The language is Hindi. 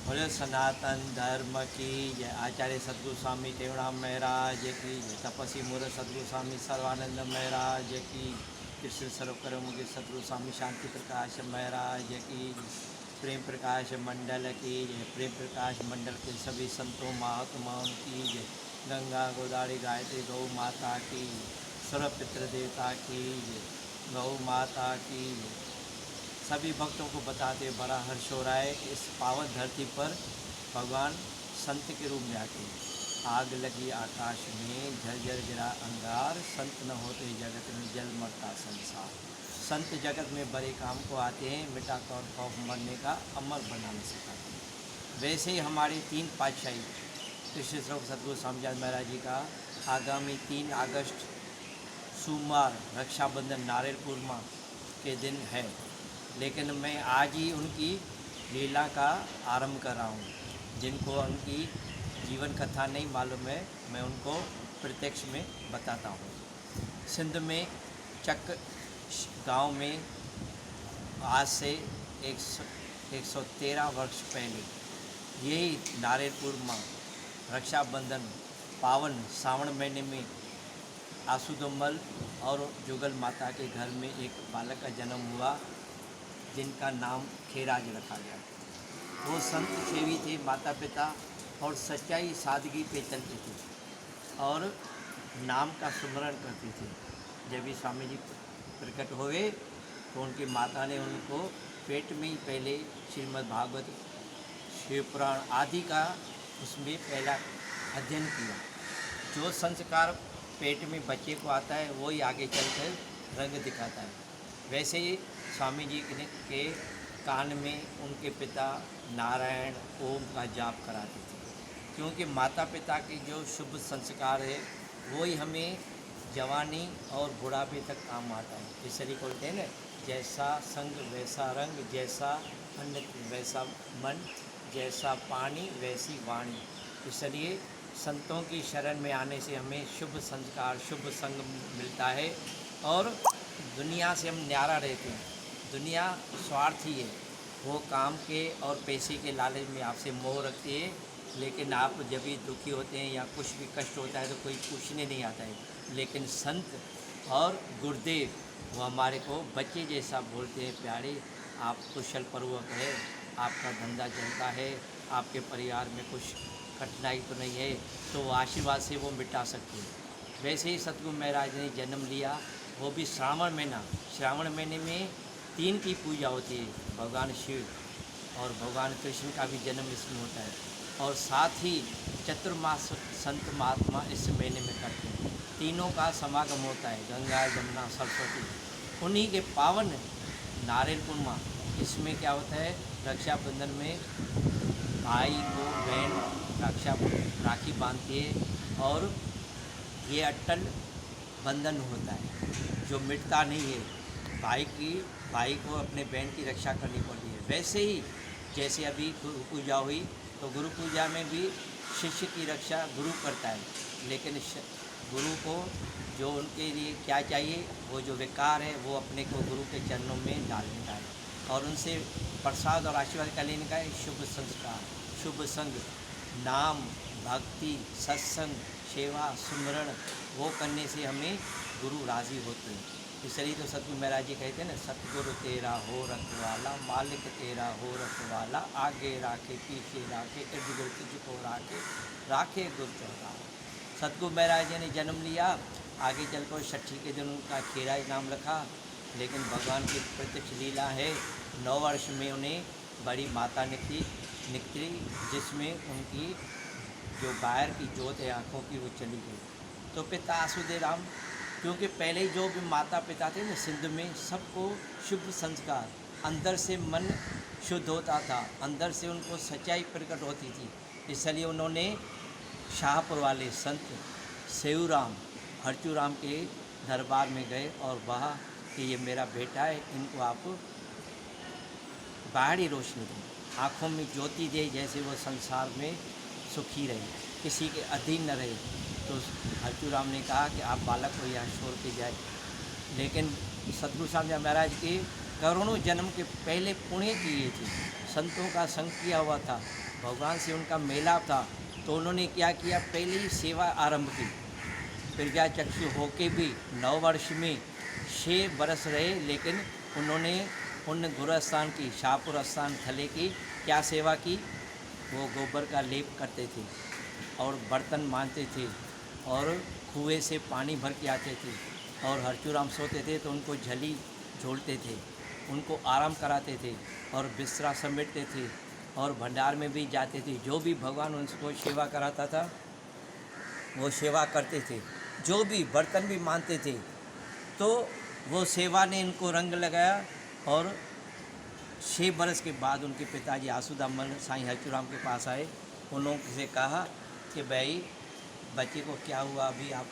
बोले सनातन धर्म की जय। आचार्य सदगुरु स्वामी टेवराम महाराज की जय। तपस्वी मूर्ख सदगुरु स्वामी सर्वानंद महाराज की। कृष्ण सर्वकर्ममुखी सदगुरु स्वामी शांति प्रकाश महाराज की। प्रेम प्रकाश मंडल की जय। प्रेम प्रकाश मंडल के सभी संतों महात्माओं की जय। गंगा गोदावरी गायत्री गौ माता की। सर्व पितृ देवता की जय। गौ माता की जय। सभी भक्तों को बताते बड़ा हर्ष हो रहा है कि इस पावन धरती पर भगवान संत के रूप में आके आग लगी आकाश में झरझर गिरा अंगार, संत न होते जगत में जल मरता संसार। संत जगत में बड़े काम को आते हैं, मिटा कर खौफ मरने का अमर बनाने सिखाते हैं। वैसे ही हमारी 3 पातशाही कृष्ण स्वरूप सदगुरु स्वामीजान महाराज जी का आगामी 3 अगस्त सोमवार रक्षाबंधन नारियल पूर्णिमा के दिन है, लेकिन मैं आज ही उनकी लीला का आरंभ कर रहा हूँ। जिनको उनकी जीवन कथा नहीं मालूम है, मैं उनको प्रत्यक्ष में बताता हूँ। सिंध में चक गांव में आज से 113 वर्ष पहले यही नारियल पूर्णिमा रक्षाबंधन पावन सावन महीने में आसुदोमल और जुगल माता के घर में एक बालक का जन्म हुआ, जिनका नाम खेराज रखा गया। वो संत सेवी थे, माता पिता और सच्चाई सादगी पे चलते थे और नाम का सुमरण करते थे। जब भी स्वामी जी प्रकट हुए तो उनकी माता ने उनको पेट में ही पहले श्रीमद् भागवत, शिव पुराण आदि का उसमें पहला अध्ययन किया। जो संस्कार पेट में बच्चे को आता है वही आगे चलकर रंग दिखाता है। वैसे ही स्वामी जी के कान में उनके पिता नारायण ओम का जाप कराते थे, क्योंकि माता पिता के जो शुभ संस्कार है वही हमें जवानी और बुढ़ापे तक काम आता है। इसलिए बोलते हैं ना, जैसा संग वैसा रंग, जैसा अन्न वैसा मन, जैसा पानी वैसी वाणी। इसलिए संतों की शरण में आने से हमें शुभ संस्कार शुभ संग मिलता है और दुनिया से हम न्यारा रहते हैं। दुनिया स्वार्थी है, वो काम के और पैसे के लालच में आपसे मोह रखती है, लेकिन आप जब भी दुखी होते हैं या कुछ भी कष्ट होता है तो कोई पूछने नहीं आता है। लेकिन संत और गुरुदेव वो हमारे को बच्चे जैसा बोलते हैं, प्यारे आप कुशल पूर्वक है, आपका धंधा चलता है, आपके परिवार में कुछ कठिनाई तो नहीं है, तो वो आशीर्वाद से वो मिटा सकते हैं। वैसे ही सतगुरु महाराज ने जन्म लिया, वो भी श्रावण महीना। श्रावण महीने में 3 की पूजा होती है, भगवान शिव और भगवान कृष्ण का भी जन्म इसमें होता है, और साथ ही चतुर्मास संत महात्मा इस महीने में करते हैं। तीनों का समागम होता है, गंगा जमुना सरस्वती। उन्हीं के पावन नारियल पूर्णिमा, इसमें क्या होता है, रक्षाबंधन में भाई को बहन राखी बांधती है और ये अटल बंधन होता है जो मिटता नहीं है। भाई को अपने बहन की रक्षा करनी पड़ती है। वैसे ही जैसे अभी गुरु पूजा हुई तो गुरु पूजा में भी शिष्य की रक्षा गुरु करता है, लेकिन गुरु को जो उनके लिए क्या चाहिए, वो जो विकार है वो अपने को गुरु के चरणों में डालने का है और उनसे प्रसाद और आशीर्वाद का लेने का है। शुभ संस्कार शुभ संग, नाम भक्ति सत्संग सेवा सुमरण वो करने से हमें गुरु राज़ी होते हैं। इसलिए तो सतगुरु महाराज जी कहते हैं ना, सतगुरु तेरा हो रखवाला, मालिक तेरा हो रखवाला, आगे राखे पीछे राखे, इर्द गिर्द तुझको राखे, राखे गुरु चौरा। सतगुरु महाराज जी ने जन्म लिया, आगे चलकर 6 के दिन उनका खेराज नाम रखा, लेकिन भगवान की प्रत्यक्ष लीला है। 9 वर्ष में उन्हें बड़ी माता निकली, जिसमें उनकी जो बाहर की जोत है आँखों की वो चली गई। तो पिता आसुदेव राम, क्योंकि पहले जो भी माता पिता थे ना सिंध में, सबको शुभ संस्कार, अंदर से मन शुद्ध होता था, अंदर से उनको सच्चाई प्रकट होती थी। इसलिए उन्होंने शाहपुर वाले संत सेऊराम हरचूराम के दरबार में गए और वहाँ कि ये मेरा बेटा है, इनको आप बाहरी रोशनी दें, आँखों में ज्योति दे, जैसे वो संसार में सुखी रहे, किसी के अधीन न रहे। तो हरचूराम ने कहा कि आप बालक को यहाँ छोड़ के जाए, लेकिन सतगुरु स्वामी महाराज के करोड़ों जन्म के पहले पुण्य किए थे, संतों का संग किया हुआ था, भगवान से उनका मेला था, तो उन्होंने क्या किया, पहले ही सेवा आरंभ की। प्रज्ञाचक्षु होके भी 9 वर्ष में 6 बरस रहे, लेकिन उन्होंने उन गुरु स्थान की, शाहपुर स्थान थले की क्या सेवा की। वो गोबर का लेप करते थे और बर्तन मांजते थे और कुएं से पानी भर के आते थे, और हरचूराम सोते थे तो उनको झली झोलते थे, उनको आराम कराते थे और बिस्तरा समेटते थे, और भंडार में भी जाते थे। जो भी भगवान उनको सेवा कराता था वो सेवा करते थे, जो भी बर्तन भी मानते थे। तो वो सेवा ने इनको रंग लगाया, और 6 बरस के बाद उनके पिताजी आसूदामल साईं हरचूराम के पास आए। उन्होंने से कहा कि भाई बच्चे को क्या हुआ, अभी आप